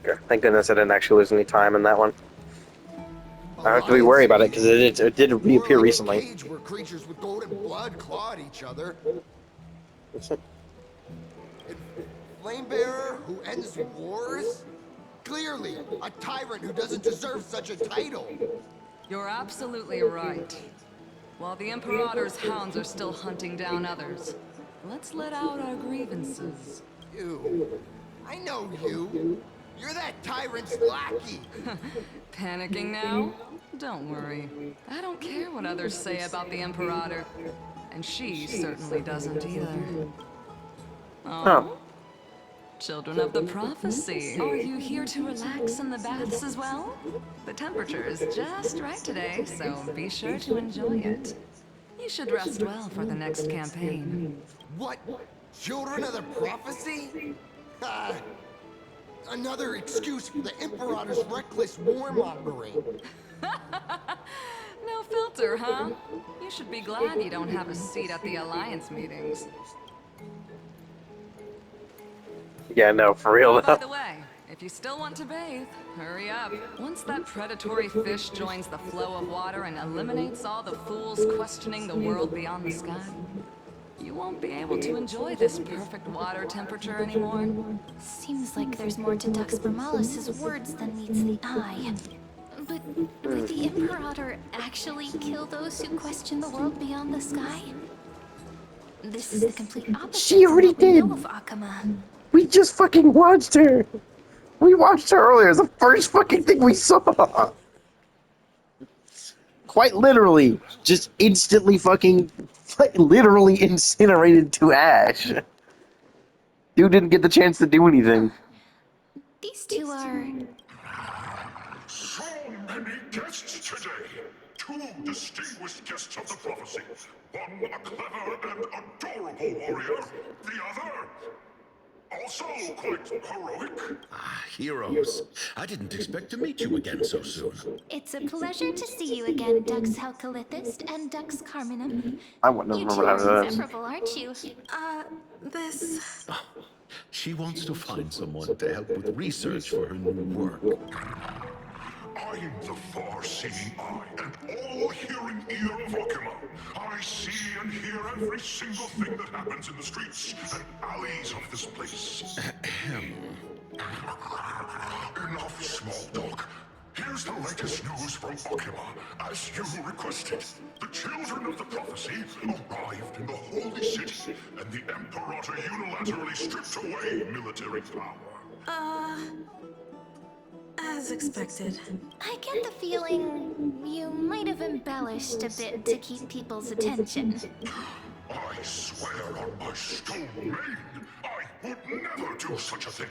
Okay. Thank goodness I didn't actually lose any time in that one. I don't have to be Alliance worried about it because it did More reappear like a recently. cage where creatures with golden blood claw at each other. And Flamebearer who ends wars? Clearly, a tyrant who doesn't deserve such a title. You're absolutely right. While the Imperator's hounds are still hunting down others, let's let out our grievances. You. I know you. You're that tyrant's lackey. Panicking now? Don't worry. I don't care what others say about the Imperator. And she certainly doesn't either. Oh. Oh? Children of the Prophecy, are you here to relax in the baths as well? The temperature is just right today, so be sure to enjoy it. You should rest well for the next campaign. What? Children of the Prophecy? Ah, another excuse for the Imperator's reckless warmongering. No filter, huh? You should be glad you don't have a seat at the Alliance meetings. Yeah, no, for real Oh, by though. the way, if you still want to bathe, hurry up. Once that predatory fish joins the flow of water and eliminates all the fools questioning the world beyond the sky, you won't be able to enjoy this perfect water temperature anymore. Seems like there's more to Dux Vermalis' words than meets the eye. But would the Imperator actually kill those who question the world beyond the sky? This is the complete opposite She already from what we did. know of Akama. We just fucking watched her. We watched her earlier. It's the first fucking thing we saw. Quite literally, just instantly fucking, literally incinerated to ash. Dude didn't get the chance to do anything. These two are... So many guests today. Two distinguished guests of the prophecy. One a clever and adorable warrior. The other also quite heroic. Heroes. I didn't expect to meet you again so soon. It's a pleasure to see you again, Dux Helcalithist and Dux Carminum. I wouldn't You have two remembered are how to do this. inseparable, aren't you? This... She wants to find someone to help with research for her new work. I'm the far-seeing eye and all-hearing ear of Okima. I see and hear every single thing that happens in the streets and alleys of this place. Enough small talk. Here's the latest news from Okima, as you requested. The children of the prophecy arrived in the holy city, and the Imperator unilaterally stripped away military power. As expected. I get the feeling you might have embellished a bit to keep people's attention. I swear on my stone maid, I would never do such a thing.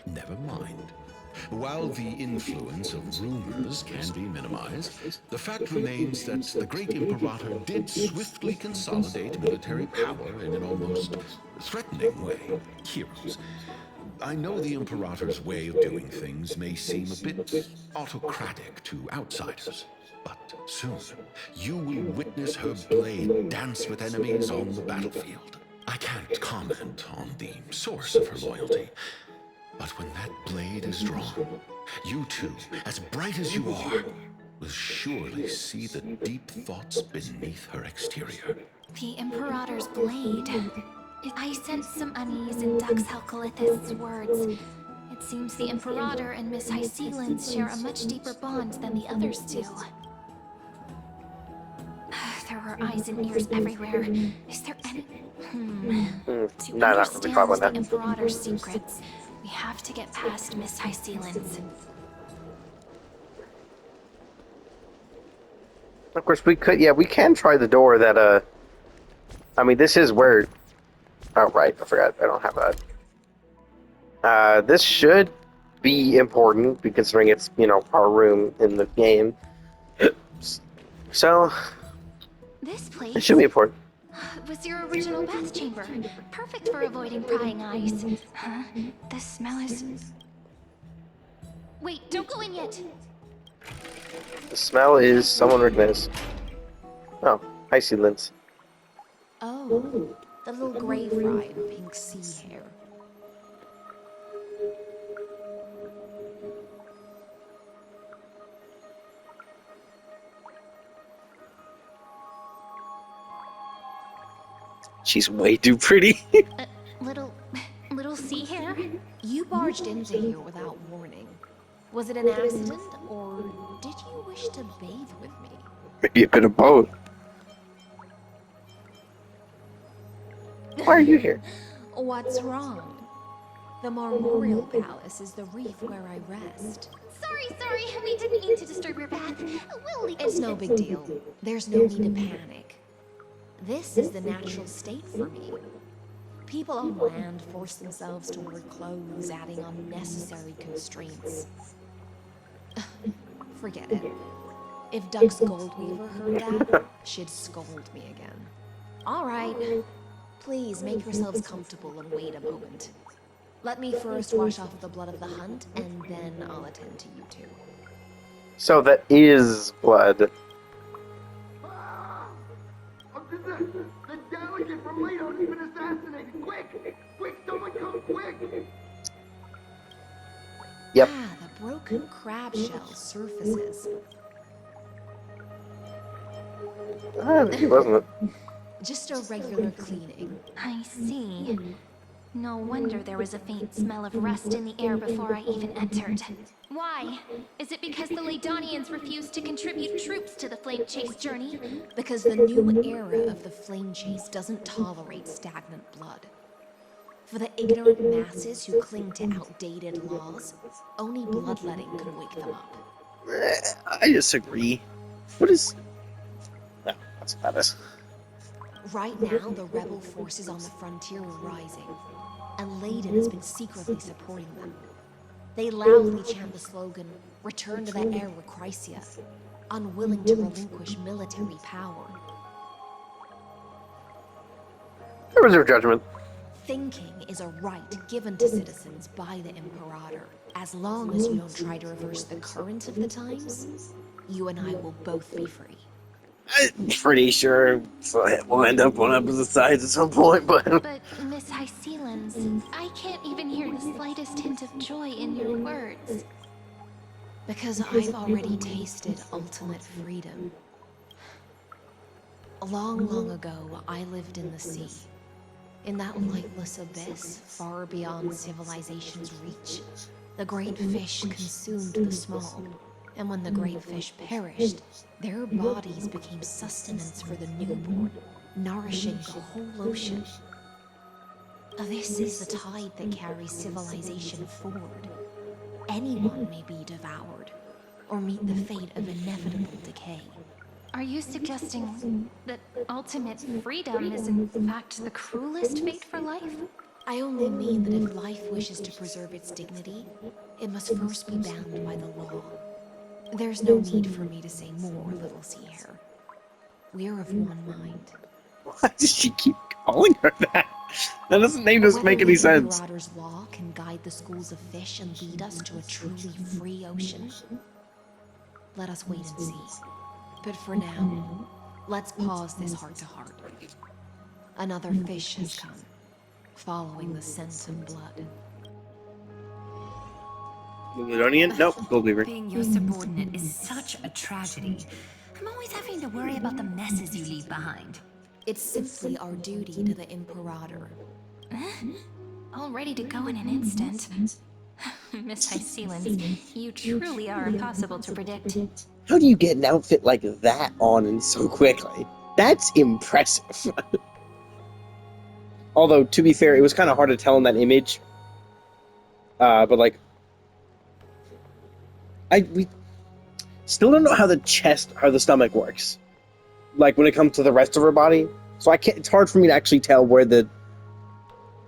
Never mind. While the influence of rumors can be minimized, the fact remains that the great Imperator did swiftly consolidate military power in an almost threatening way. Heroes. I know the Imperator's way of doing things may seem a bit autocratic to outsiders, but soon you will witness her blade dance with enemies on the battlefield. I can't comment on the source of her loyalty, but when that blade is drawn, you two, as bright as you are, will surely see the deep thoughts beneath her exterior. The Imperator's blade. I sense some unease in Dux Helcalithist's words. It seems the Imperator and Miss Hysealins share a much deeper bond than the others do. There are eyes and ears everywhere. Is there any... To No, not really understand probably the not. Imperator's secrets, we have to get past Miss Hysealins. Of course, we could. Yeah, we can try the door that. I mean, this is where. Oh right, I forgot. I don't have that. This should be important, considering it's our room in the game. So This place it should be important. was your original bath chamber. Perfect for avoiding prying eyes. Huh? The smell is... Wait, don't go in yet! The smell is someone recognized. Oh, I see Linz. Oh, the little gray fry in pink sea hair. She's way too pretty. Little, little sea hare? You barged into here without warning. Was it an accident, or did you wish to bathe with me? Maybe a bit of both. Why are you here? What's wrong? The Marmoreal Palace is the reef where I rest. Sorry, we didn't mean to disturb your bath. We'll leave. It's no big deal. There's no need to panic. This is the natural state for me. People on land force themselves to wear clothes, adding unnecessary constraints. Forget it. If Duck's Goldweaver heard that, she'd scold me again. All right. Please make yourselves comfortable and wait a moment. Let me first wash off the blood of the hunt, and then I'll attend to you two. So that is blood. The delegate from Lato has been assassinated! Quick! Quick, someone come quick! Yep. Ah, the broken crab shell surfaces. Maybe wasn't it? Just a regular cleaning. I see. No wonder there was a faint smell of rust in the air before I even entered. Why? Is it because the Ladonians refused to contribute troops to the Flame Chase journey? Because the new era of the flame chase doesn't tolerate stagnant blood. For the ignorant masses who cling to outdated laws, only bloodletting can wake them up. I disagree. What is... No, that's about it. Right now, the rebel forces on the frontier are rising, and Layden has been secretly supporting them. They loudly chant the slogan, "Return to the Era Chrysia," unwilling to relinquish military power. I reserve judgment. Thinking is a right given to citizens by the Imperator. As long as you don't try to reverse the current of the times, you and I will both be free. I'm pretty sure we'll end up on opposite sides at some point, but... But, Miss Hycelens, I can't even hear the slightest hint of joy in your words. Because I've already tasted ultimate freedom. Long ago, I lived in the sea. In that lightless abyss, far beyond civilization's reach, the great fish consumed the small. And when the great fish perished, their bodies became sustenance for the newborn, nourishing the whole ocean. This is the tide that carries civilization forward. Anyone may be devoured, or meet the fate of inevitable decay. Are you suggesting that ultimate freedom is in fact the cruelest fate for life? I only mean that if life wishes to preserve its dignity, it must first be bound by the law. There's no need for me to say more, little sea hare. We're of one mind. Why does she keep calling her that? That doesn't make any sense. Whether the Imperator's law can guide the schools of fish and lead us to a truly free ocean, let us wait and see. But for now, let's pause this heart-to-heart. Another fish has come, following the scent of blood. Ladonian? Nope, Goldweaver. Being your subordinate is such a tragedy. I'm always having to worry about the messes you leave behind. It's simply our duty to the Imperator. All ready to go in an instant. Miss Hycelens, you truly are impossible to predict. How do you get an outfit like that on and so quickly? That's impressive. Although, to be fair, it was kind of hard to tell in that image. But like... we still don't know how the stomach works. Like, when it comes to the rest of her body. So it's hard for me to actually tell where the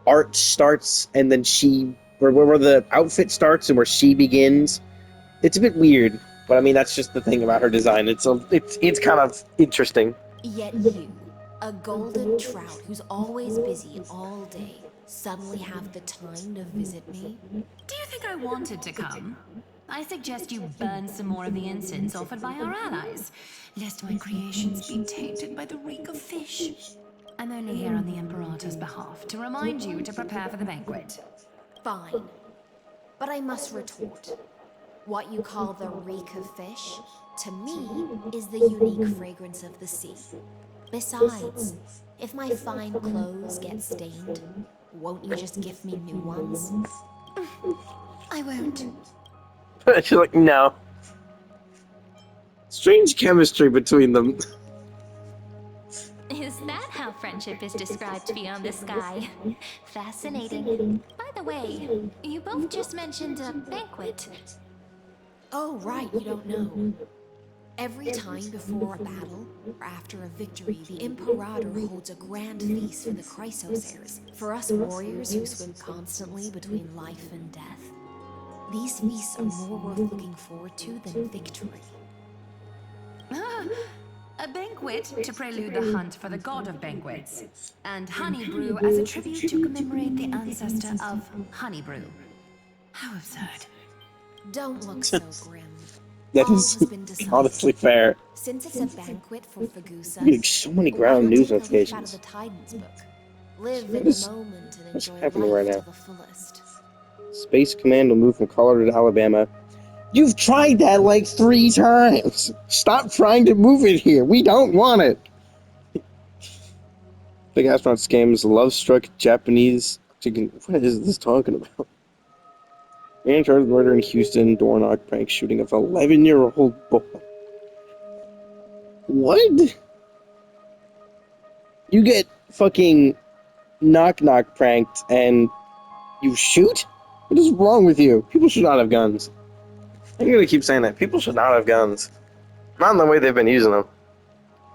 art starts and then where the outfit starts and where she begins. It's a bit weird, but I mean, that's just the thing about her design. It's kind of interesting. Yet you, a golden trout who's always busy all day, suddenly have the time to visit me? Do you think I wanted to come? I suggest you burn some more of the incense offered by our allies, lest my creations be tainted by the reek of fish. I'm only here on the Imperator's behalf to remind you to prepare for the banquet. Fine. But I must retort. What you call the reek of fish, to me, is the unique fragrance of the sea. Besides, if my fine clothes get stained, won't you just gift me new ones? I won't. She's like, no. Strange chemistry between them. Is that how friendship is described beyond the sky? Fascinating. By the way, you both just mentioned a banquet. Oh, right, you don't know. Every time before a battle, or after a victory, the Imperator holds a grand feast for the Chrysosairs, for us warriors who swim constantly between life and death. These feasts are more worth looking forward to than victory. Ah, a banquet to prelude the hunt for the god of banquets, and honey brew as a tribute to commemorate the ancestor of honey brew. How absurd. Don't look so grim. That All is has been decided. honestly fair. Since it's a banquet for Fagusa, I'm getting so many why ground not news take a leaf out of notifications. the Tidings book? Live What in is- the moment and what's enjoy happening life right to now? the fullest. Space Command will move from Colorado to Alabama. You've tried that like 3 times. Stop trying to move it here. We don't want it. Big astronaut scams, love-struck Japanese chicken. What is this talking about? Man in charge of murder in Houston, door knock prank shooting of 11-year-old boy. What? You get fucking knock pranked and you shoot? What is wrong with you? People should not have guns. I'm gonna keep saying that. People should not have guns. Not in the way they've been using them.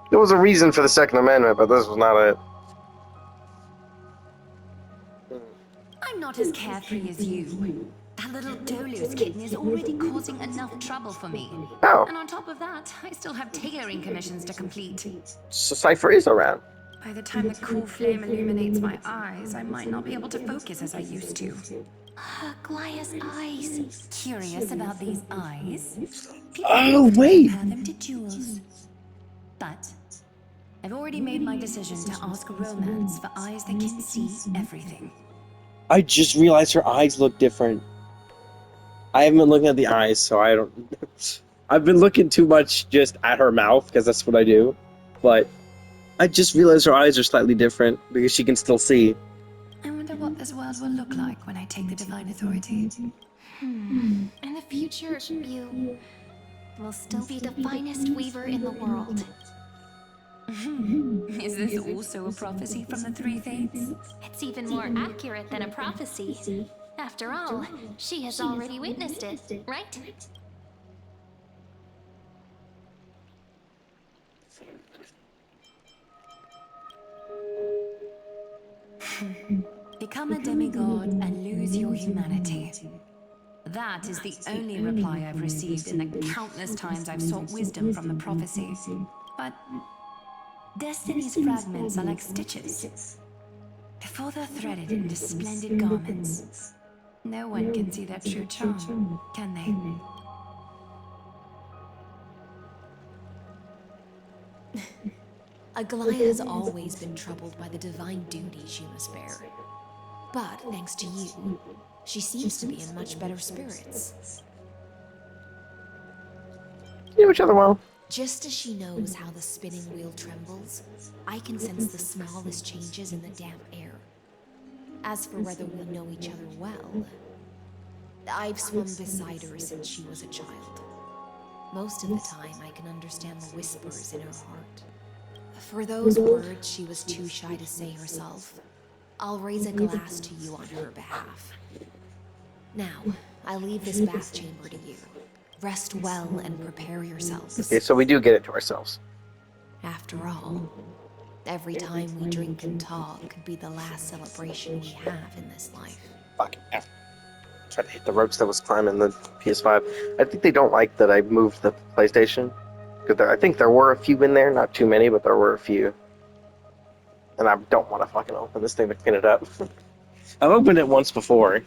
There was a reason for the Second Amendment, but this was not it. I'm not as carefree as you. That little Dolu's kitten is already causing enough trouble for me. Oh, And on top of that, I still have tailoring commissions to complete. so Cypher is around. By the time the cool flame illuminates my eyes, I might not be able to focus as I used to. Glaya's eyes. Curious about these eyes? People Oh, often wait. compare them to jewels. But I've already made my decision to ask romance for eyes that can see everything. I just realized her eyes look different. I haven't been looking at the eyes, so I don't... I've been looking too much just at her mouth, because that's what I do. But I just realized her eyes are slightly different, because she can still see. I wonder what this world will look like when I take the divine authority. In the future, you will still be the finest weaver in the world. Is this also a prophecy from the Three Fates? It's even more accurate than a prophecy. After all, she has already witnessed it, right? Become a demigod and lose your humanity. That is the only reply I've received in the countless times I've sought wisdom from the prophecy. But Destiny's fragments are like stitches. Before they're threaded into splendid garments, no one can see their true charm, can they? Aglaya has always been troubled by the divine duties she must bear. But thanks to you, she seems to be in much better spirits. You know each other well. Just as she knows how the spinning wheel trembles, I can sense the smallest changes in the damp air. As for whether we know each other well, I've swum beside her since she was a child. Most of the time, I can understand the whispers in her heart. For those words she was too shy to say herself, I'll raise a glass to you on her behalf. Now, I leave this bath chamber to you. Rest well and prepare yourselves. Okay, so we do get it to ourselves. After all, every time we drink and talk could be the last celebration we have in this life. Fuck. Try to hit the ropes that was climbing the PS5. I think they don't like that I moved the PlayStation. Because I think there were a few in there, not too many, but there were a few. And I don't want to fucking open this thing to clean it up. I've opened it once before.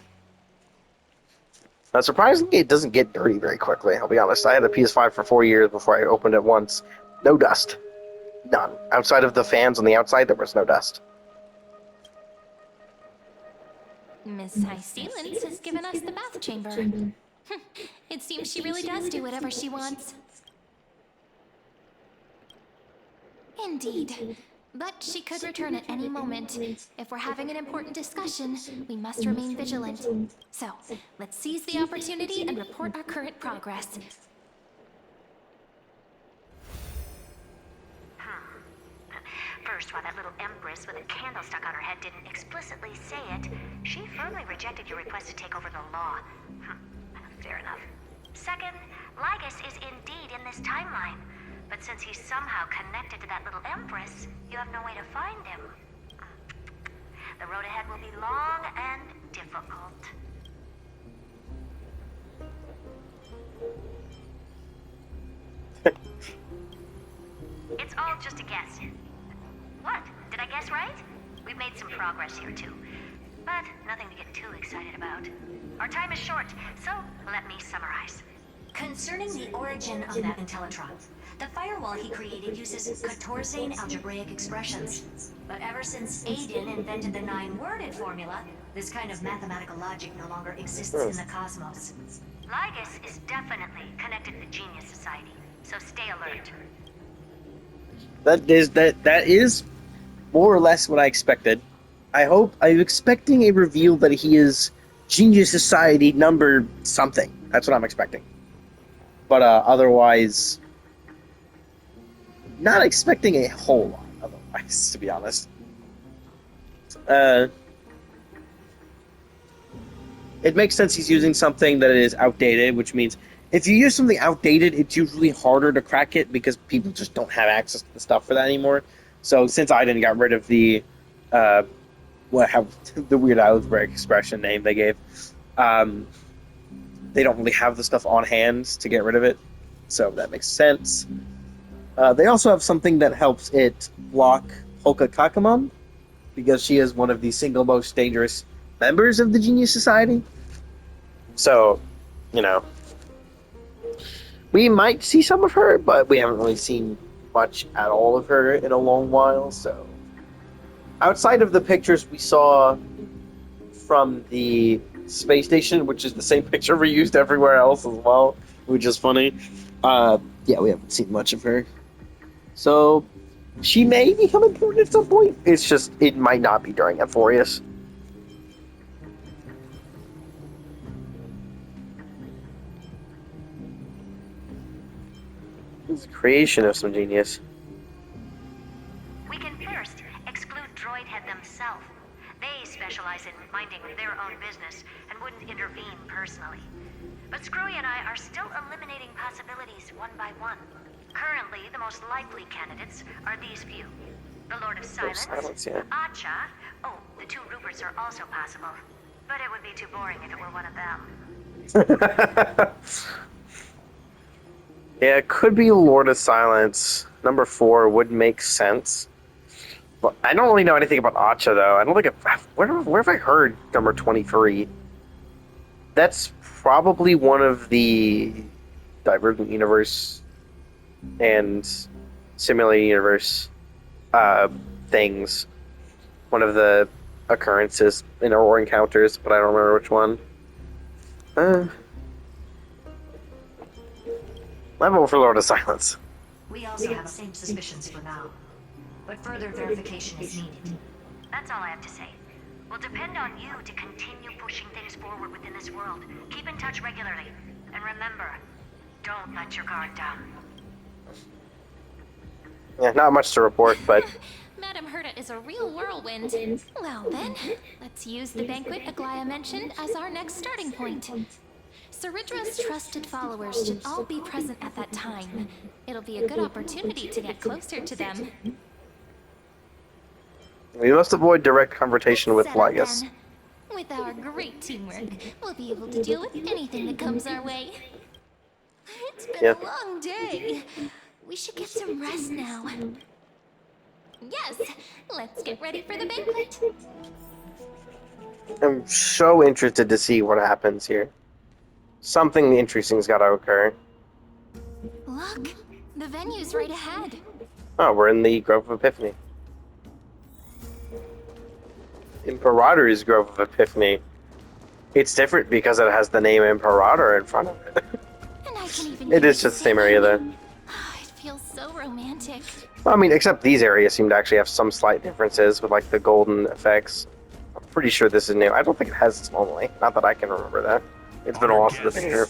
Surprisingly, it doesn't get dirty very quickly, I'll be honest. I had a PS5 for 4 years before I opened it once. No dust. None. Outside of the fans on the outside, there was no dust. Miss High Sealants has given us the bath chamber. It seems she really does do whatever she wants. Indeed. But she could return at any moment. If we're having an important discussion, we must remain vigilant. So, let's seize the opportunity and report our current progress. First, while that little empress with a candle stuck on her head didn't explicitly say it, she firmly rejected your request to take over the law. Fair enough. Second, Lygus is indeed in this timeline. But since he's somehow connected to that little empress, you have no way to find him. The road ahead will be long and difficult. It's all just a guess. What? Did I guess right? We've made some progress here too. But nothing to get too excited about. Our time is short, so let me summarize. Concerning the origin of that Intellitron, the firewall he created uses Catorzane algebraic expressions. But ever since Aiden invented the 9-worded formula, this kind of mathematical logic no longer exists in the cosmos. Lygus is definitely connected to the Genius Society, so stay alert. That is more or less what I expected. I'm expecting a reveal that he is Genius Society number something. That's what I'm expecting. But otherwise, not expecting a whole lot otherwise, to be honest. It makes sense he's using something that is outdated, which means if you use something outdated, it's usually harder to crack it because people just don't have access to the stuff for that anymore. So since I didn't got rid of the the weird algebraic expression name they gave, they don't really have the stuff on hand to get rid of it. So that makes sense. They also have something that helps it block Hoka Kakamon, because she is one of the single most dangerous members of the Genius Society. So, we might see some of her, but we haven't really seen much at all of her in a long while. So, outside of the pictures we saw from the space station, which is the same picture we used everywhere else as well, which is funny. We haven't seen much of her. So, she may become important at some point. It's just, it might not be during Euphorius. It's a creation of some genius. We can first exclude Droidhead themselves. They specialize in minding their own business and wouldn't intervene personally. But Screwy and I are still eliminating possibilities one by one. Currently, the most likely candidates are these few. The Lord of Silence, yeah. Acha. Oh, the 2 Ruperts are also possible. But it would be too boring if it were one of them. Yeah, it could be Lord of Silence. Number 4 would make sense. But I don't really know anything about Acha, though. I don't think where have I heard number 23? That's probably one of the Divergent Universe and Simulated Universe things. One of the occurrences in or encounters, but I don't remember which one. I'm over for Lord of Silence. We also have the same suspicions for now, but further verification is needed. That's all I have to say. We'll depend on you to continue pushing things forward within this world. Keep in touch regularly. And remember, don't let your guard down. Yeah, not much to report, but... Madame Herta is a real whirlwind. Well then, let's use the banquet Aglaya mentioned as our next starting point. Ceridra's trusted followers should all be present at that time. It'll be a good opportunity to get closer to them. We must avoid direct confrontation with Settle Lygus. then. With our great teamwork, we'll be able to deal with anything that comes our way. It's been a long day. We should get some rest now. Yes, let's get ready for the banquet. I'm so interested to see what happens here. Something interesting's got to occur. Look, the venue's right ahead. Oh, we're in the Grove of Epiphany. Imperator's Grove of Epiphany. It's different because it has the name Imperator in front of it. And I can even It is just the same area, though. It feels so romantic. I mean, except these areas seem to actually have some slight differences with like the golden effects. I'm pretty sure this is new. I don't think it has this normally. Not that I can remember that. It's been a while since I've been here.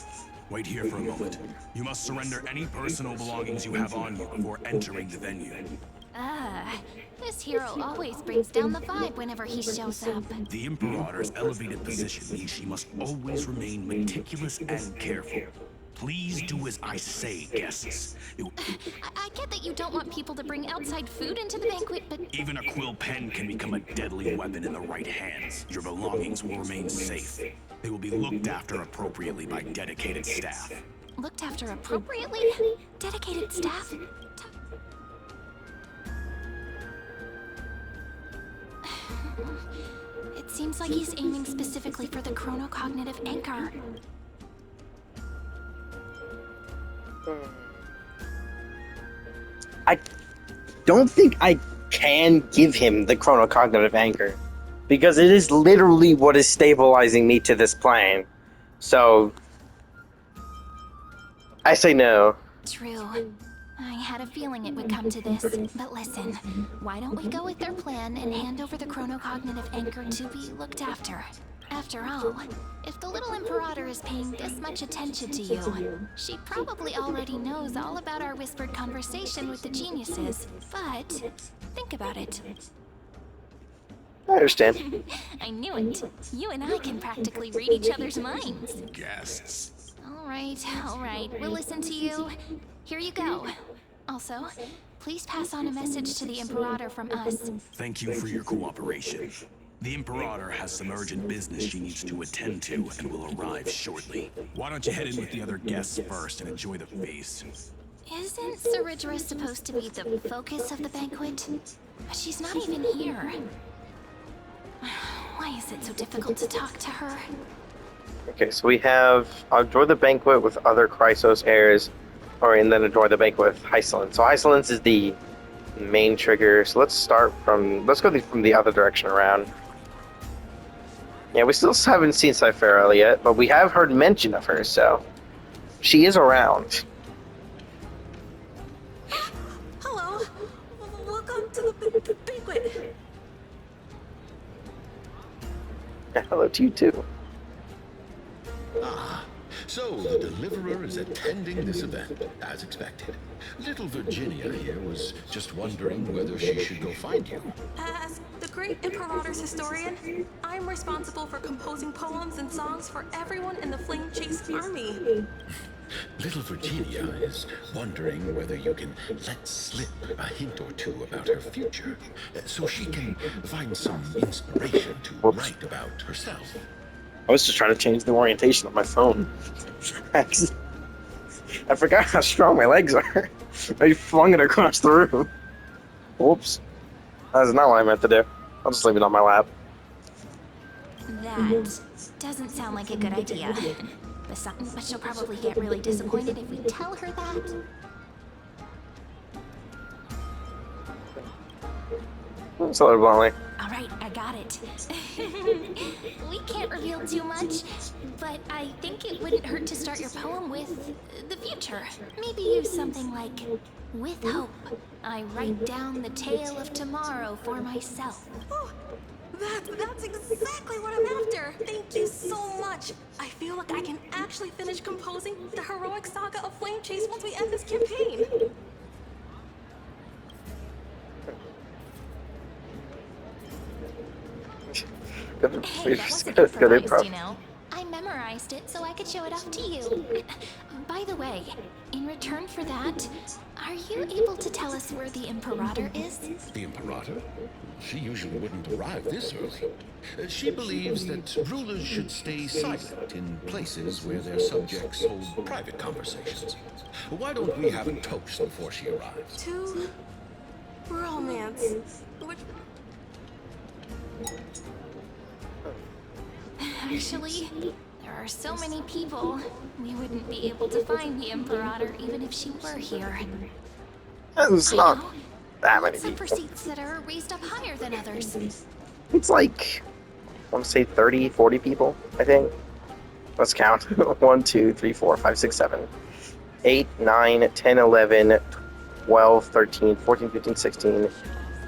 Wait here for a moment. You must surrender any personal belongings you have on you before entering the venue. This hero always brings down the vibe whenever he shows up. The Imperator's elevated position means she must always remain meticulous and careful. Please do as I say, guests. I get that you don't want people to bring outside food into the banquet, but... Even a quill pen can become a deadly weapon in the right hands. Your belongings will remain safe. They will be looked after appropriately by dedicated staff. Looked after appropriately? Dedicated staff? It seems like he's aiming specifically for the chronocognitive anchor. I don't think I can give him the chronocognitive anchor because it is literally what is stabilizing me to this plane. So I say no. True. I had a feeling it would come to this, but listen, why don't we go with their plan and hand over the chronocognitive anchor to be looked after? After all, if the little Imperator is paying this much attention to you, she probably already knows all about our whispered conversation with the geniuses. But think about it. I understand. I knew it. You and I can practically read each other's minds. Guests. All right. We'll listen to you. Here you go. Also, please pass on a message to the Imperator from us. Thank you for your cooperation. The Imperator has some urgent business she needs to attend to and will arrive shortly. Why don't you head in with the other guests first and enjoy the feast? Isn't Saridra supposed to be the focus of the banquet? But she's not even here. Why is it so difficult to talk to her? Okay, so we have enjoy the banquet with other Chrysos heirs, and then enjoy the banquet with Hysolence. So Hysolence is the main trigger. So let's go from the other direction around. Yeah, we still haven't seen Cyphera yet, but we have heard mention of her, so she is around. Hello. Welcome to the banquet. Yeah, hello to you too. Ah, so the Deliverer is attending this event, as expected. Little Virginia here was just wondering whether she should go find you. As the great Imperator's historian, I'm responsible for composing poems and songs for everyone in the Flame Chase army. Little Virginia is wondering whether you can let slip a hint or two about her future, so she can find some inspiration to write about herself. I was just trying to change the orientation of my phone. I forgot how strong my legs are. I flung it across the room. Whoops. That's not what I meant to do. I'll just leave it on my lap. That doesn't sound like a good idea. But she'll probably get really disappointed if we tell her that. So bluntly. Alright, I got it. We can't reveal too much, but I think it wouldn't hurt to start your poem with the future. Maybe use something like, with hope, I write down the tale of tomorrow for myself. Oh, that's exactly what I'm after. Thank you so much. I feel like I can actually finish composing the heroic saga of Flame Chase once we end this campaign. Hey, that wasn't improvised, you know. I memorized it so I could show it off to you. By the way, in return for that, are you able to tell us where the Imperator is? The Imperator? She usually wouldn't arrive this early. She believes that rulers should stay silent in places where their subjects hold private conversations. Why don't we have a toast before she arrives? To romance. Which... Actually, there are so many people, we wouldn't be able to find the Imperator even if she were here. It's not that many What's up for people. seats that are raised up higher than others? It's like, I want to say 30, 40 people, I think. Let's count. 1, 2, 3, 4, 5, 6, 7, 8, 9, 10, 11, 12, 13, 14, 15, 16,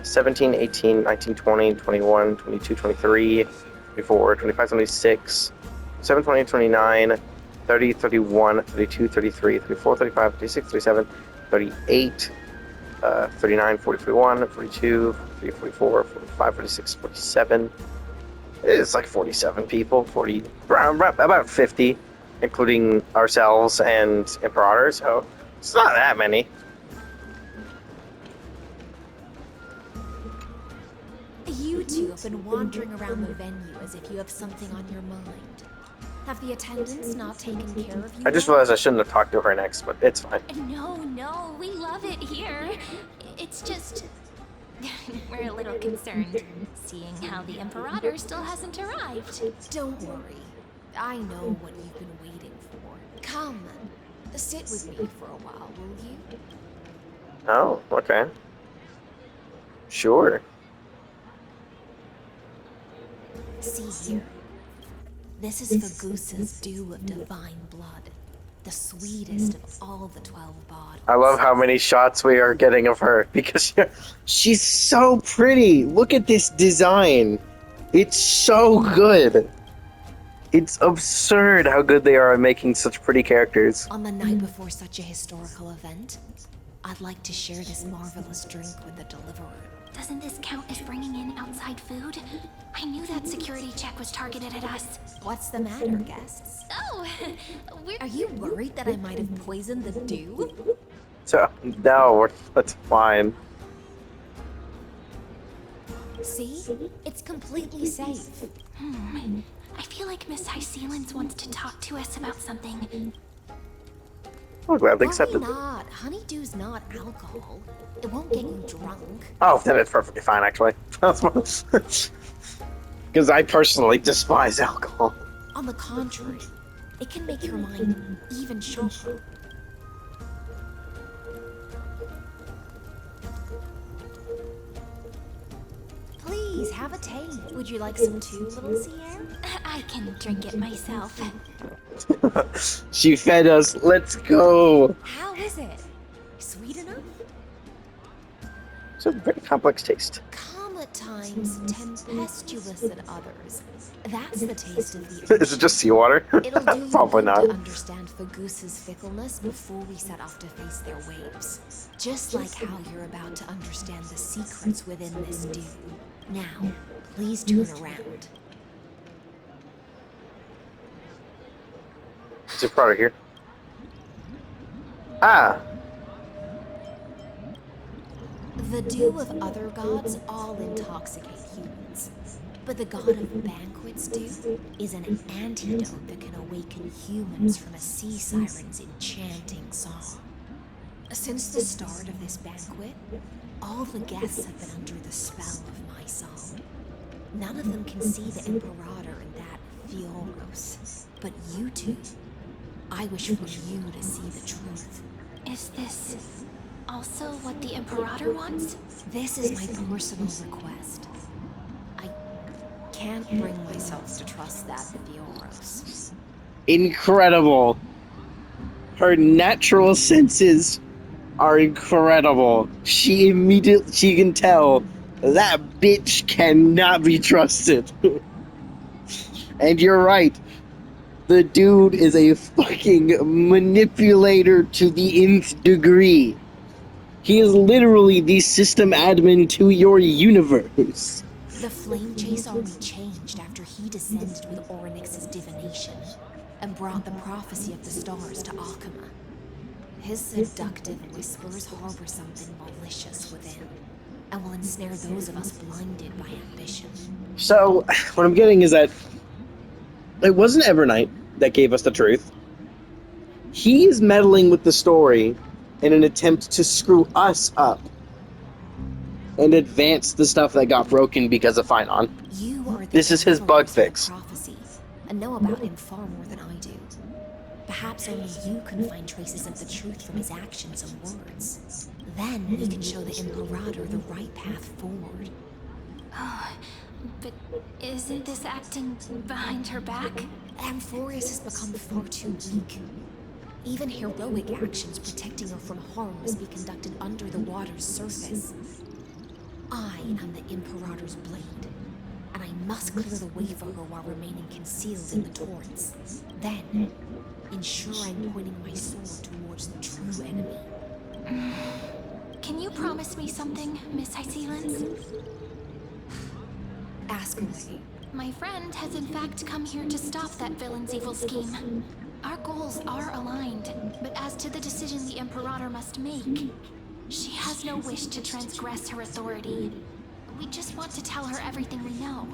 17, 18, 19, 20, 21, 22, 23, 24, 25, 26, 7, 20, 29, 30, 31, 32, 33, 34, 35, 36, 37, 38, 39, 40, 41, 42, 43, 44, 45, 46, 47. It's like 47 people, 40, about 50, including ourselves and Imperator, so it's not that many. You two have been wandering around the venue as if you have something on your mind. Have the attendants not taken care of you? I just realized I shouldn't have talked to her next, but it's fine. No, we love it here. It's just... we're a little concerned, seeing how the Imperator still hasn't arrived. Don't worry. I know what you've been waiting for. Come, sit with me for a while, will you? Oh, okay. Sure. See here. This is for Goose's dew of divine blood, the sweetest of all the 12 bottles. I love how many shots we are getting of her, because she's so pretty. Look at this design. It's so good. It's absurd how good they are at making such pretty characters. On the night before such a historical event, I'd like to share this marvelous drink with the deliverer. Doesn't this count as bringing in outside food? I knew that security check was targeted at us. What's the matter, guests? Oh, Are you worried that I might have poisoned the dew? So, no, that's fine. See? It's completely safe. I feel like Miss High Sealants wants to talk to us about something. I'll gladly accept it. Why not? Honeydew's not alcohol. It won't get you drunk. Oh, then it's perfectly fine, actually. Because I personally despise alcohol. On the contrary, it can make your mind even sharper. Please, have a taste. Would you like some too, little Sierra? I can drink it myself. She fed us. Let's go. How is it? Sweet enough? It's a very complex taste. Calm at times, tempestuous at others. That's the taste of the Is it just seawater? It'll do you Probably good not. to understand Faguse's fickleness before we set off to face their waves. Just like how you're about to understand the secrets within this dew. Now, please turn around. Is it product here? Ah! The dew of other gods all intoxicate humans. But the god of banquets dew is an antidote that can awaken humans from a sea siren's enchanting song. Since the start of this banquet, all the guests have been under the spell of my song. None of them can see the Imperator in that Fioros. But you two, I wish for you to see the truth. Is this also what the Imperator wants? This is my personal request. I can't bring myself to trust that Fioros. Incredible. Her natural senses are incredible. She can tell that bitch cannot be trusted. And you're right. The dude is a fucking manipulator to the nth degree. He is literally the system admin to your universe. The flame chase only changed after he descended with Orynyx's divination and brought the prophecy of the stars to Akama. His seductive whispers harbor something malicious within, and will ensnare those of us blinded by ambition. So, what I'm getting is that it wasn't Evernight that gave us the truth. He is meddling with the story in an attempt to screw us up and advance the stuff that got broken because of Finon. You are the This is his bug fix. prophecy, and know about him far more than I do. Perhaps only you can find traces of the truth from his actions and words. Then you can show the Imperator the right path forward. Oh, but isn't this acting behind her back? Amphorius has become far too weak. Even heroic actions protecting her from harm must be conducted under the water's surface. I am the Imperator's blade, and I must clear the way for her while remaining concealed in the torrents. Then, ensure I'm pointing my sword towards the true enemy. Can you promise me something, Miss Hycelens? Ask away. My friend has in fact come here to stop that villain's evil scheme. Our goals are aligned, but as to the decision the Imperator must make, she has no wish to transgress her authority. We just want to tell her everything we know.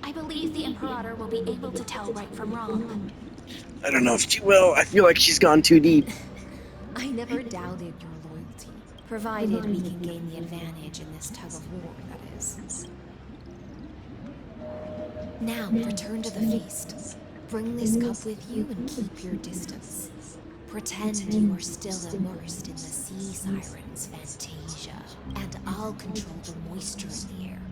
I believe the Imperator will be able to tell right from wrong. I don't know if she will. I feel like she's gone too deep. I never doubted your loyalty, provided we can gain the advantage in this tug of war, that is. Now, return to the feast. Bring this cup with you and keep your distance. Pretend you are still immersed in the sea siren's fantasia, and I'll control the moisture in the air.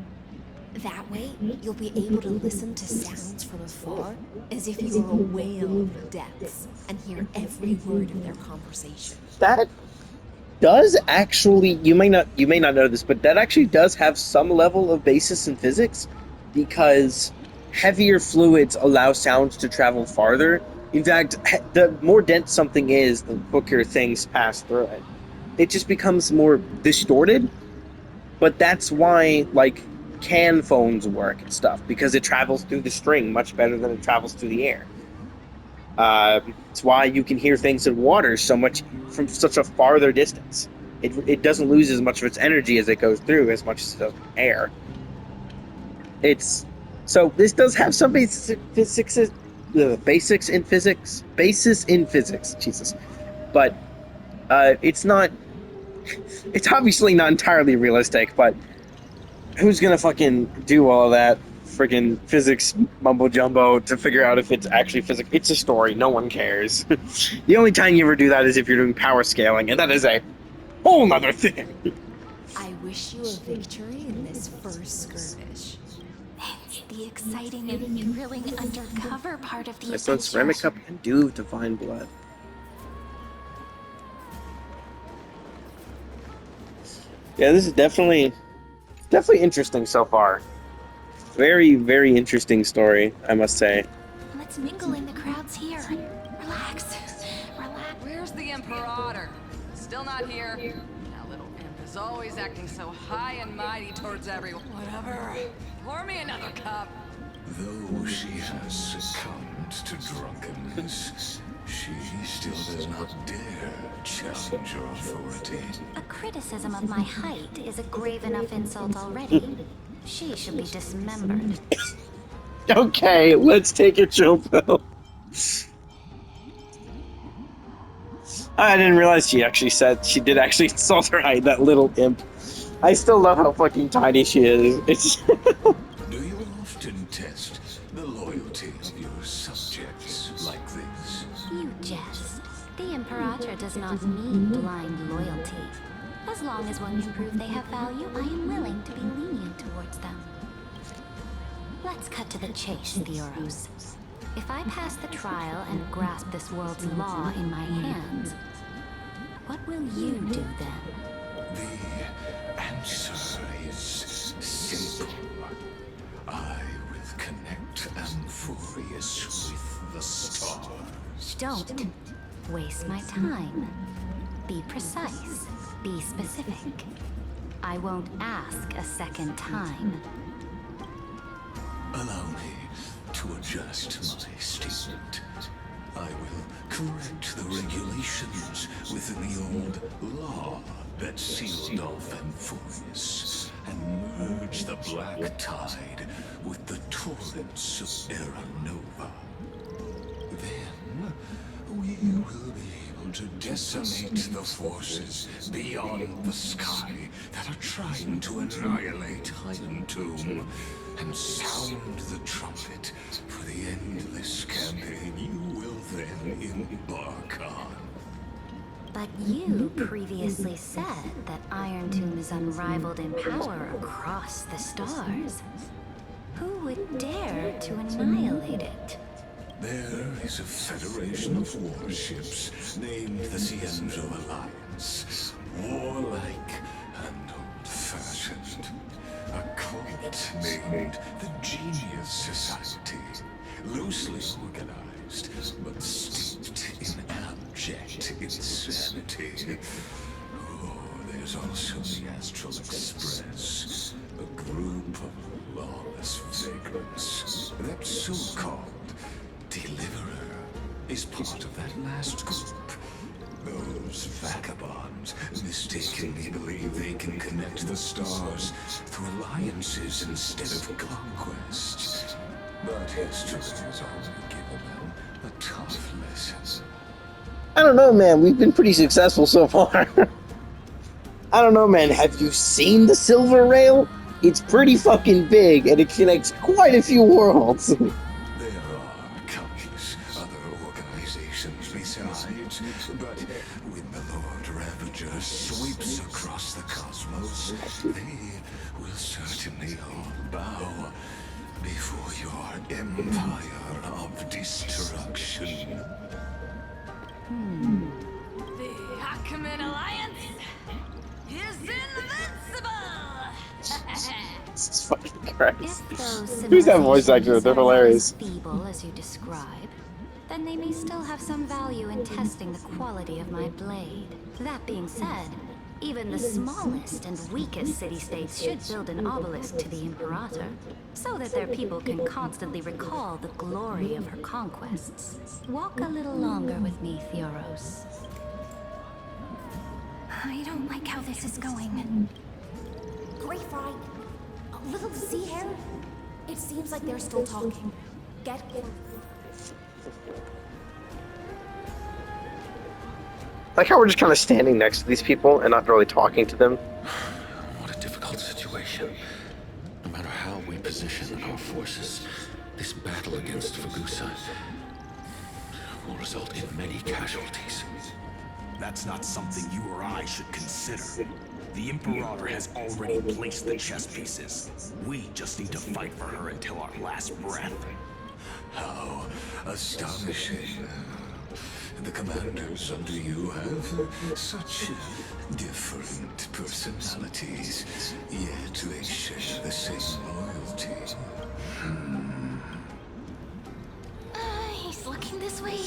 That way, you'll be able to listen to sounds from afar as if you were a whale of the depths and hear every word of their conversation. That does actually, you may not know this, but that actually does have some level of basis in physics, because heavier fluids allow sounds to travel farther. In fact, the more dense something is, the quicker things pass through it. It just becomes more distorted, but that's why, like, can phones work and stuff, because it travels through the string much better than it travels through the air. It's why you can hear things in water so much from such a farther distance. It doesn't lose as much of its energy as it goes through as much as the air. So this does have some basics in physics, Jesus. But it's not. It's obviously not entirely realistic. But who's gonna fucking do all of that freaking physics mumbo jumbo to figure out if it's actually physics? It's a story. No one cares. The only time you ever do that is if you're doing power scaling, and that is a whole nother thing. I wish you a victory in this first skirmish. It's the exciting and thrilling undercover part of the That's what ceramic cup can do to find blood. Yeah, this is definitely interesting so far. Very, very interesting story, I must say. Let's mingle in the crowds here. Relax. Where's the Imperator? Still not here. That little imp is always acting so high and mighty towards everyone. Whatever. Pour me another cup. Though she has succumbed to drunkenness, she still does not dare challenge your authority. A criticism of my height is a grave enough insult already. She should be dismembered. Okay, let's take a chill pill. I didn't realize she did actually insult her height, that little imp. I still love how fucking tiny she is. It's Do you often test the loyalty of your subjects like this? You jest. The Imperator does not need blind loyalty. As long as one can prove they have value, I am willing to be lenient towards them. Let's cut to the chase, Theoros. If I pass the trial and grasp this world's law in my hands, what will you do then? The answer is simple. I will connect Amphorius with the stars. Don't waste my time. Be precise. Be specific. I won't ask a second time. Allow me to adjust my statement. I will correct the regulations within the old law that sealed off Amphorius and merge the black tide with the torrents of Era Nova. Then we will be able to decimate the forces beyond the sky that are trying to annihilate Highland Tomb and sound the trumpet for the endless campaign you will then embark on. But you previously said that Iron Tomb is unrivaled in power across the stars. Who would dare to annihilate it? There is a federation of warships named the Cienzo Alliance. Warlike and old-fashioned. A cult named the Genius Society. Loosely organized, but steeped in abject insanity. Oh, there's also the Astral Express. A group of lawless vagrants. That so-called Deliverer is part of that last group. Those vagabonds mistakenly believe they can connect the stars through alliances instead of conquest. But history has already given them a tough lesson. I don't know, man. We've been pretty successful so far. I don't know, man. Have you seen the Silver Rail? It's pretty fucking big, and it connects quite a few worlds. There are countless other organizations besides, but when the Lord Ravager sweeps across the cosmos, they will certainly all bow before your empire of destruction. The Achaemenid Alliance is invincible! This is fucking Christ. If those Who's that voice actor? civilizations They're are not hilarious. as feeble as you describe, then they may still have some value in testing the quality of my blade. That being said, even the smallest and weakest city-states should build an obelisk to the Imperator, so that their people can constantly recall the glory of her conquests. Walk a little longer with me, Theoros. I don't like how this is going. Great Fry, little sea hare. It seems like they're still talking. Get Like how we're just kind of standing next to these people and not really talking to them. What a difficult situation. No matter how we position our forces, this battle against Fagusa will result in many casualties. That's not something you or I should consider. The Imperator has already placed the chess pieces. We just need to fight for her until our last breath. How astonishing. The commanders under you have such different personalities, yet they share the same loyalty. He's looking this way.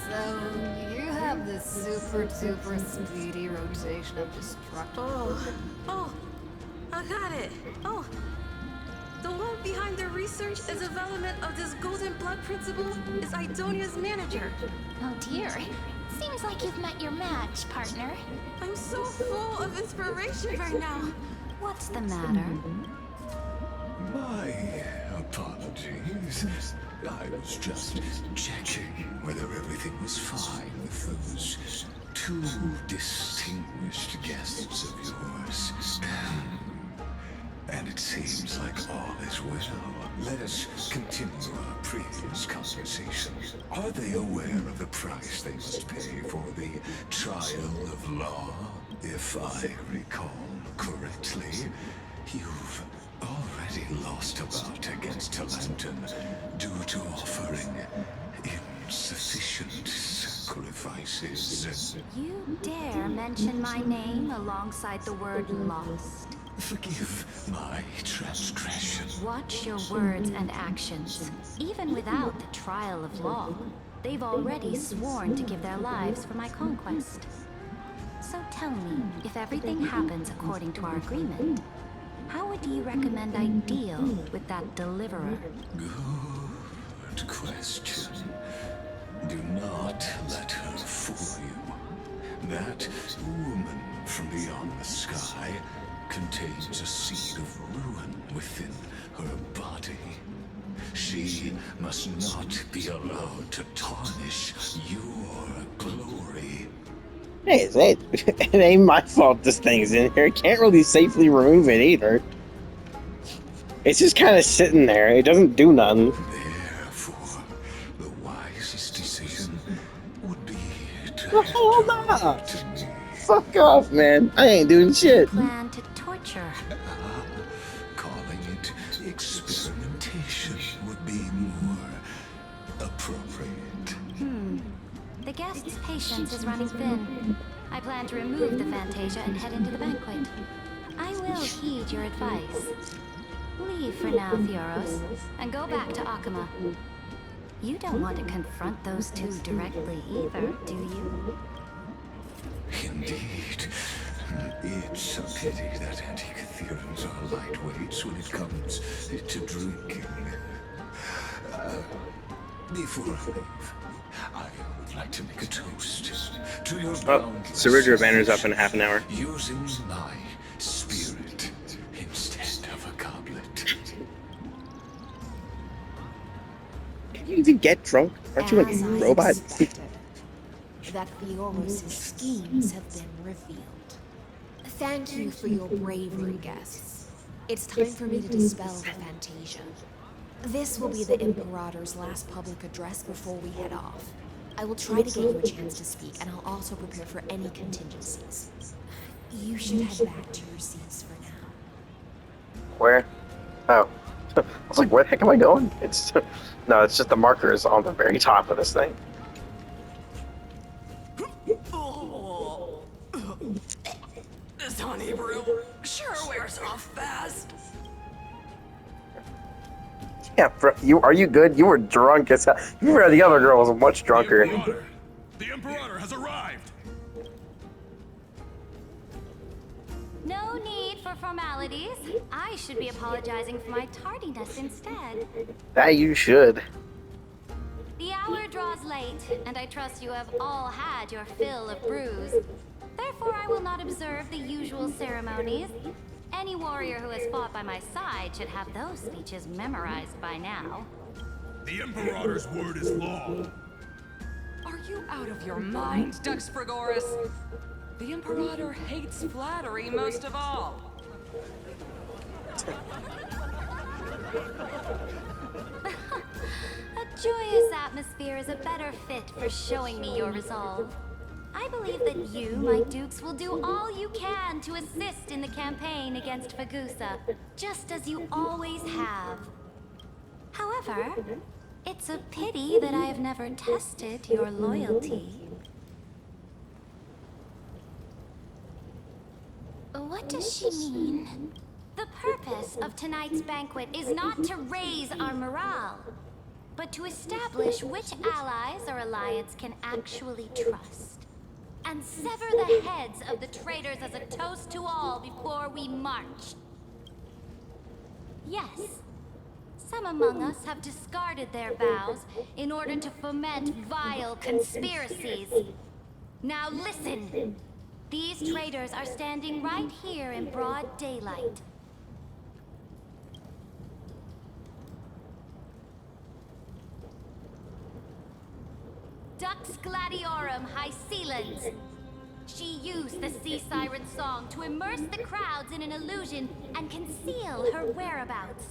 So, you have this super speedy rotation of destruction. Oh, I got it. Oh, the one behind the research and development of this golden blood principle is Idonia's manager. Oh dear. Seems like you've met your match, partner. I'm so full of inspiration right now. What's the matter? My apologies. I was just checking whether everything was fine with those two distinguished guests of yours. And it seems like all is well. Let us continue our previous conversation. Are they aware of the price they must pay for the trial of law? If I recall correctly, you've already lost a bout against Talanton due to offering insufficient sacrifices. You dare mention my name alongside the word lost? Forgive my transgression. Watch your words and actions. Even without the trial of law, they've already sworn to give their lives for my conquest. So tell me, if everything happens according to our agreement, how would you recommend I deal with that deliverer? Good question. Do not let her fool you. That woman from beyond the sky contains a seed of ruin within her body. She must not be allowed to tarnish your glory. Hey, it ain't my fault this thing's in here. Can't really safely remove it either. It's just kind of sitting there. It doesn't do nothing. Therefore, the wisest decision would be to Hold on. Fuck off, man. I ain't doing shit. Plan to torture. call be more appropriate. The guest's patience is running thin. I plan to remove the Fantasia and head into the banquet. I will heed your advice. Leave for now, Theoros, and go back to Akama. You don't want to confront those two directly either, do you? Indeed. It's a pity that Antikytherians are lightweights when it comes to drinking. Before I leave, I would like to make a toast to your boundless Ceridra banner's up in half an hour. using my spirit instead of a goblet. Can you even get drunk? Aren't you As a I robot? expected, that Theoros' schemes have been revealed. Thank you for your bravery, guests. It's time for me to dispel the Fantasia. This will be the Imperator's last public address before we head off. I will try to get you a chance to speak, and I'll also prepare for any contingencies. You should head back to your seats for now. Where? Oh. I was like, where the heck am I going? It's no, it's just the markers on the very top of this thing. This honey brew sure wears off fast. Yeah, bro, are you good? You were drunk as hell. You were the other girl was much drunker. The Imperator has arrived! No need for formalities. I should be apologizing for my tardiness instead. That you should. The hour draws late, and I trust you have all had your fill of brews. Therefore, I will not observe the usual ceremonies. Any warrior who has fought by my side should have those speeches memorized by now. The Imperator's word is law. Are you out of your mind, Dux Frigoris? The Imperator hates flattery most of all. A joyous atmosphere is a better fit for showing me your resolve. I believe that you, my dukes, will do all you can to assist in the campaign against Fagusa, just as you always have. However, it's a pity that I have never tested your loyalty. What does she mean? The purpose of tonight's banquet is not to raise our morale, but to establish which allies our alliance can actually trust, and sever the heads of the traitors as a toast to all before we march. Yes, some among us have discarded their vows in order to foment vile conspiracies. Now listen! These traitors are standing right here in broad daylight. Dux Gladiorum Hycelens. She used the sea siren song to immerse the crowds in an illusion and conceal her whereabouts.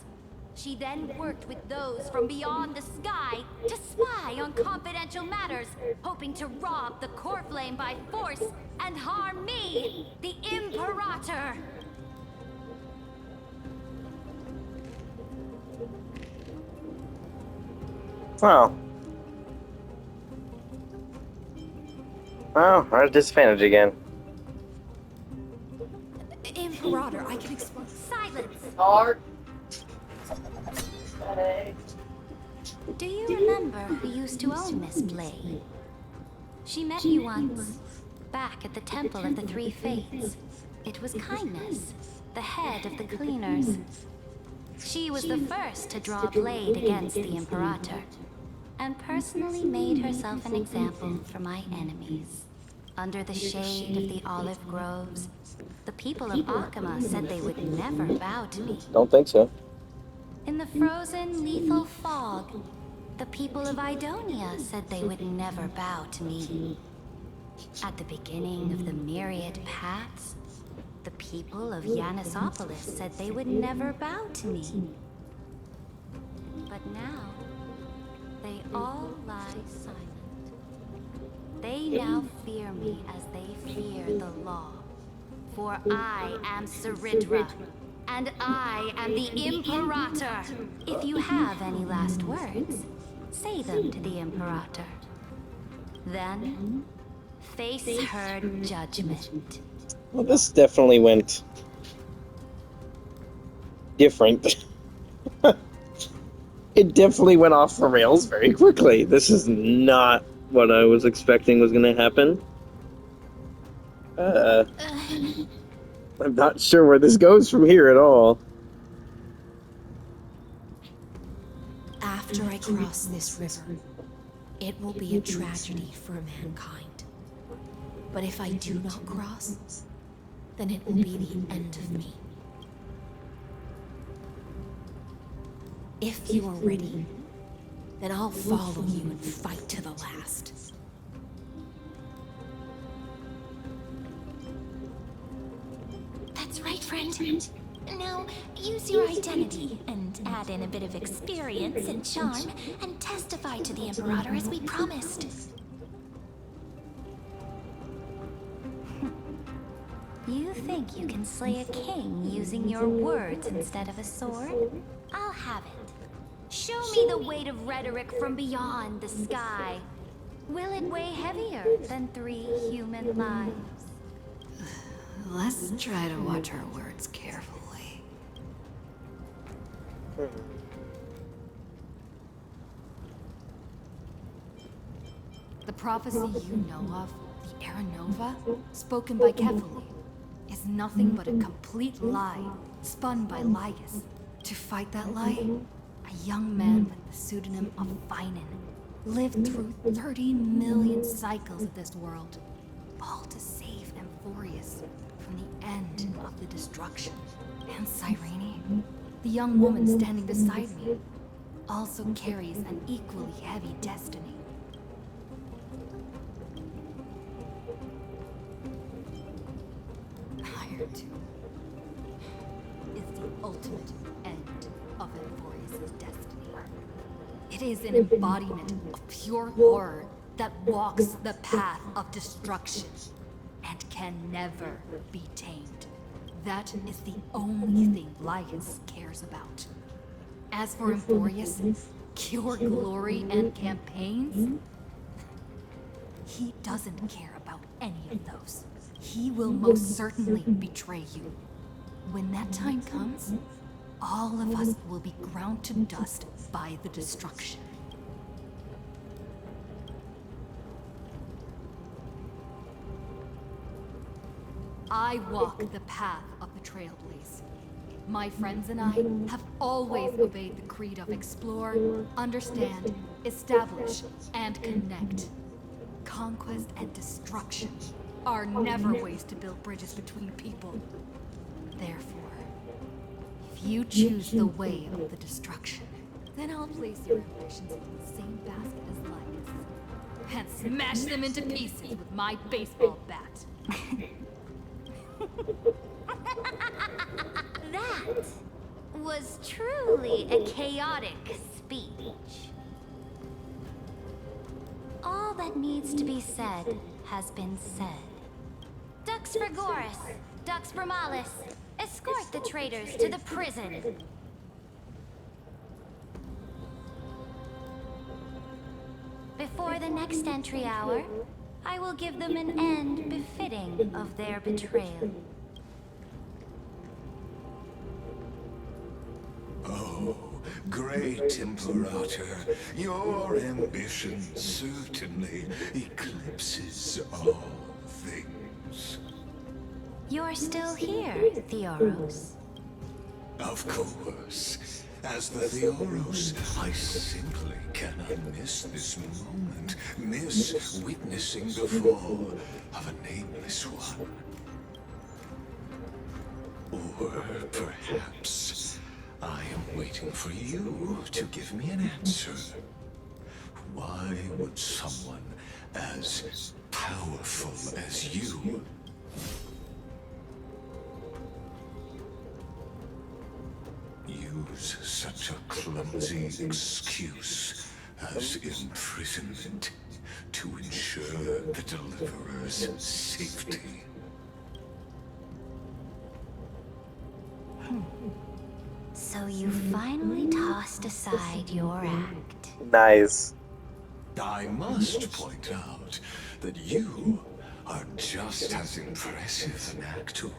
She then worked with those from beyond the sky to spy on confidential matters, hoping to rob the core flame by force and harm me, the Imperator. Oh. Oh, I'm at a disadvantage again. Imperator, I can explain. Silence! Do you remember who used to own this blade? She met you once, back at the Temple of the Three Fates. It was Kindness, the head of the cleaners. She was the first to draw a blade against the Imperator, and personally made herself an example for my enemies. Under the shade of the olive groves, the people of Akama said they would never bow to me. Don't think so. In the frozen, lethal fog, the people of Idonia said they would never bow to me. At the beginning of the myriad paths, the people of Yanisopolis said they would never bow to me. But now, they all lie silent. They now fear me as they fear the law. For I am Ceridra, And I am the Imperator. If you have any last words, say them to the Imperator. Then, face her judgment. Well, this definitely went different. It definitely went off the rails very quickly. This is not what I was expecting was going to happen. I'm not sure where this goes from here at all. After I cross this river, it will be a tragedy for mankind. But if I do not cross, then it will be the end of me. If you are ready, then I'll follow you and fight to the last. That's right, friend. Now, use your identity and add in a bit of experience and charm and testify to the Imperator as we promised. You think you can slay a king using your words instead of a sword? I'll have it. Show me the weight of rhetoric from beyond the sky. Will it weigh heavier than 3 human lives? Let's try to watch our words carefully. The prophecy you know of, the Era Nova, spoken by Kefali, is nothing but a complete lie, spun by Lygus. To fight that lie, a young man with the pseudonym of Finan lived through 30 million cycles of this world, all to save Amphorius from the end of the destruction. And Cyrene, the young woman standing beside me, also carries an equally heavy destiny. Higher too is the ultimate end of Amphorius' destiny. It is an embodiment of pure horror that walks the path of destruction and can never be tamed. That is the only thing Lygus cares about. As for Amphorius, pure glory and campaigns, he doesn't care about any of those. He will most certainly betray you. When that time comes, all of us will be ground to dust by the destruction. I walk the path of the Trailblaze. My friends and I have always obeyed the creed of explore, understand, establish, and connect. Conquest and destruction are never ways to build bridges between people. Therefore, if you choose the way of the destruction, then I'll place your ambitions in the same basket as Lygus and smash them into pieces with my baseball bat. That was truly a chaotic speech. All that needs to be said has been said. Dux Frigoris, Dux Bromalis, escort the traitors to the prison. Before the next entry hour, I will give them an end befitting of their betrayal. Oh, great Imperator, your ambition certainly eclipses all things. You're still here, Theoros. Of course. As the Theoros, I simply cannot miss this moment, miss witnessing the fall of a nameless one. Or perhaps I am waiting for you to give me an answer. Why would someone as powerful as you use such a clumsy excuse as imprisonment to ensure the Deliverer's safety? So you finally tossed aside your act. Nice. I must point out that you are just as impressive an actor.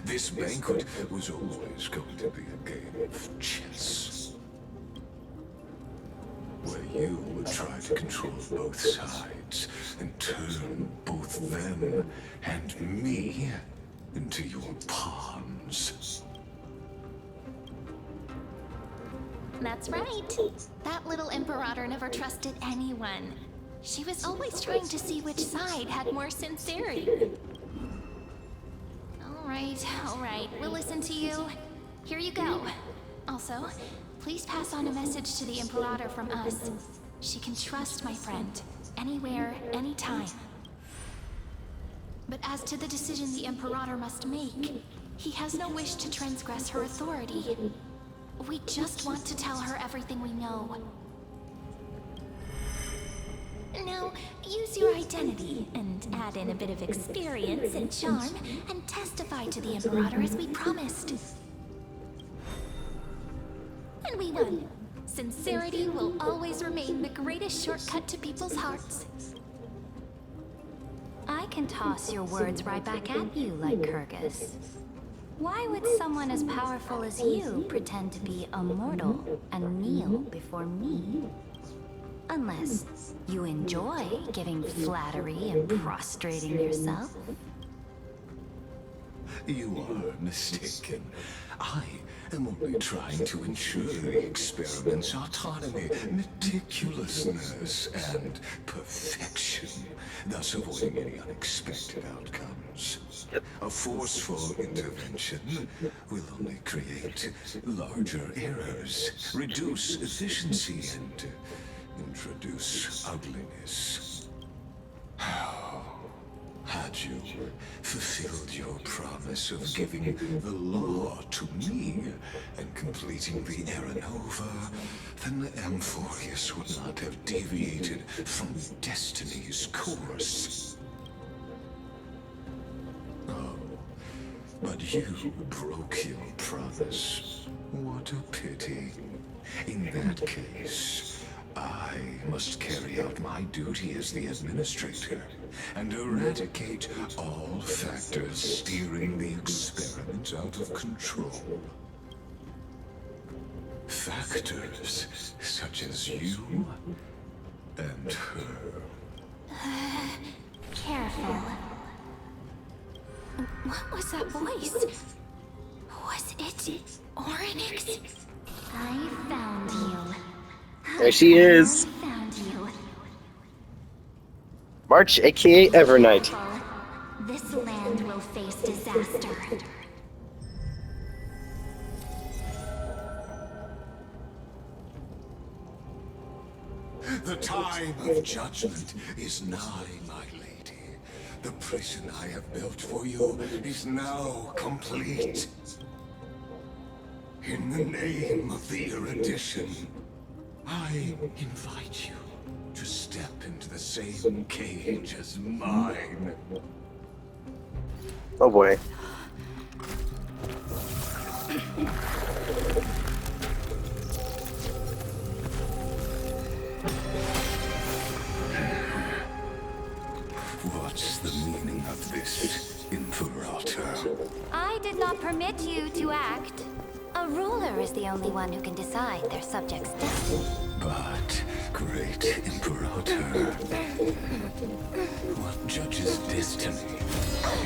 This banquet was always going to be a game of chess, where you would try to control both sides and turn both them and me into your pawns. That's right. That little Imperator never trusted anyone. She was always trying to see which side had more sincerity. All right, we'll listen to you. Here you go. Also, please pass on a message to the Imperator from us. She can trust my friend, anywhere, anytime. But as to the decision the Imperator must make, he has no wish to transgress her authority. We just want to tell her everything we know. Now, use your identity and add in a bit of experience and charm and testify to the Imperator as we promised. And we won. Sincerity will always remain the greatest shortcut to people's hearts. I can toss your words right back at you like Kyrgyz. Why would someone as powerful as you pretend to be immortal and kneel before me? Unless you enjoy giving flattery and prostrating yourself. You are mistaken. I am only trying to ensure the experiment's autonomy, meticulousness, and perfection, thus avoiding any unexpected outcomes. A forceful intervention will only create larger errors, reduce efficiency, and introduce ugliness. Had you fulfilled your promise of giving the law to me and completing the Aranova, then the Amphorius would not have deviated from destiny's course. Oh, but you broke your promise. What a pity. In that case, I must carry out my duty as the administrator and eradicate all factors steering the experiment out of control. Factors such as you and her. Careful. What was that voice? Was it Oryx? I found you. There she is. I found you. March, aka Evernight. This land will face disaster. The time of judgment is nigh, my lady. The prison I have built for you is now complete. In the name of the erudition, I invite you to step into the same cage as mine. Oh boy. What's the meaning of this, Imperator? I did not permit you to act. A ruler is the only one who can decide their subject's destiny. But, great Imperator, what judges destiny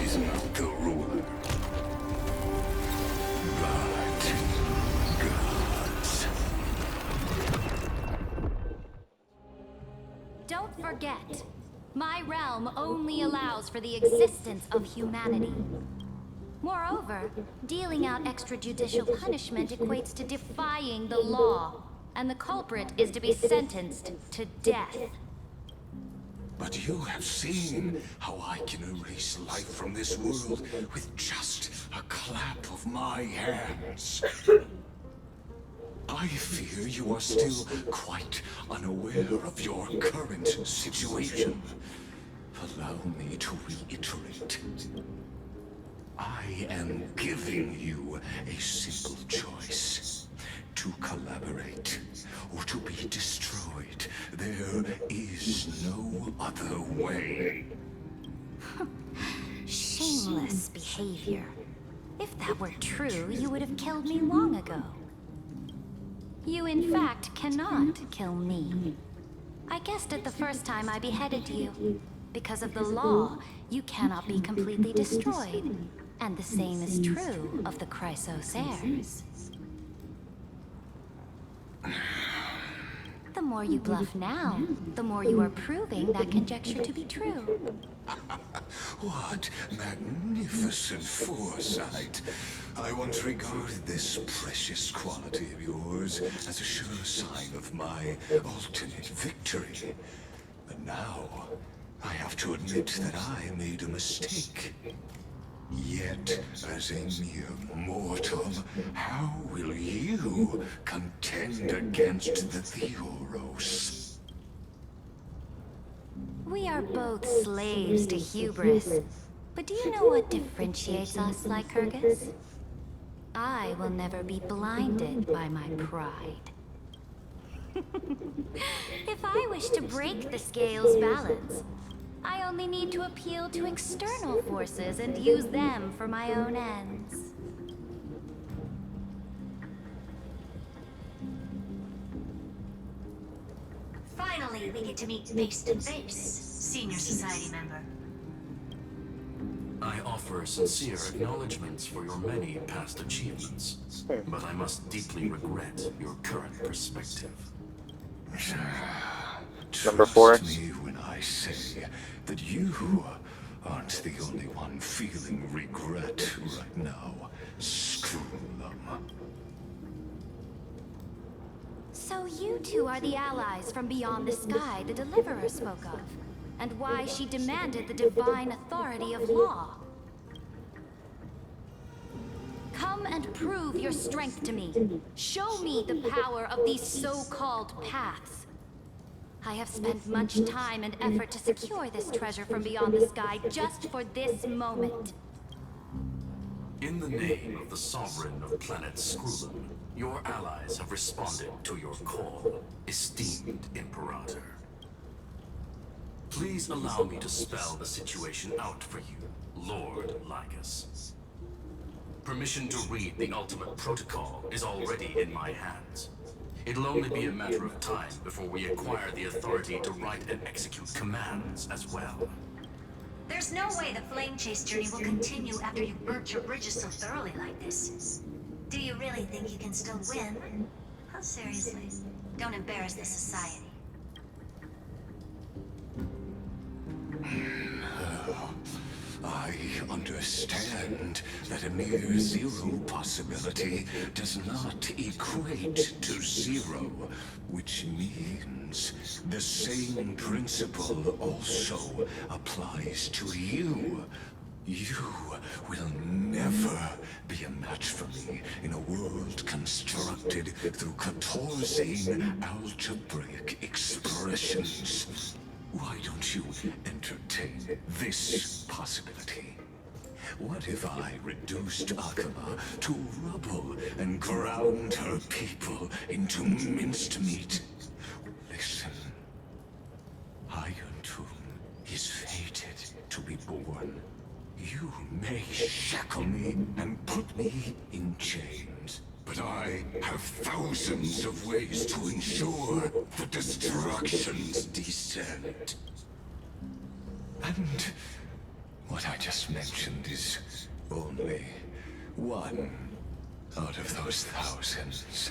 is not the ruler, but gods. Don't forget, my realm only allows for the existence of humanity. Moreover, dealing out extrajudicial punishment equates to defying the law, and the culprit is to be sentenced to death. But you have seen how I can erase life from this world with just a clap of my hands. I fear you are still quite unaware of your current situation. Allow me to reiterate. I am giving you a simple choice. To collaborate or to be destroyed. There is no other way. Shameless behavior. If that were true, you would have killed me long ago. You, in fact, cannot kill me. I guessed it the first time I beheaded you. Because of the law, you cannot be completely destroyed. And the same is true of the Chrysosairs. The more you bluff now, the more you are proving that conjecture to be true. What magnificent foresight. I once regarded this precious quality of yours as a sure sign of my ultimate victory. But now, I have to admit that I made a mistake. Yet, as a mere mortal, how will you contend against the Theoros? We are both slaves to hubris. But do you know what differentiates us, Lycurgus? I will never be blinded by my pride. If I wish to break the scale's balance, I only need to appeal to external forces and use them for my own ends. Finally, we get to meet face to face, senior society member. I offer sincere acknowledgments for your many past achievements, but I must deeply regret your current perspective. Number 4. Trust me when I say that you aren't the only one feeling regret right now. Screw them. So you two are the allies from beyond the sky the Deliverer spoke of, and why she demanded the divine authority of law. Come and prove your strength to me. Show me the power of these so-called paths. I have spent much time and effort to secure this treasure from beyond the sky just for this moment. In the name of the sovereign of planet Scrulum, your allies have responded to your call, esteemed Imperator. Please allow me to spell the situation out for you, Lord Lycus. Permission to read the ultimate protocol is already in my hands. It'll only be a matter of time before we acquire the authority to write and execute commands as well. There's no way the flame chase journey will continue after you've burnt your bridges so thoroughly like this. Do you really think you can still win? How seriously? Don't embarrass the society. I understand that a mere zero possibility does not equate to zero, which means the same principle also applies to you. You will never be a match for me in a world constructed through Catorzane algebraic expressions. Why don't you entertain this possibility? What if I reduced Akama to rubble and ground her people into minced meat? Listen, Iron Tomb is fated to be born. You may shackle me and put me in chains, but I have thousands of ways to ensure the destruction's descent. And what I just mentioned is only one out of those thousands.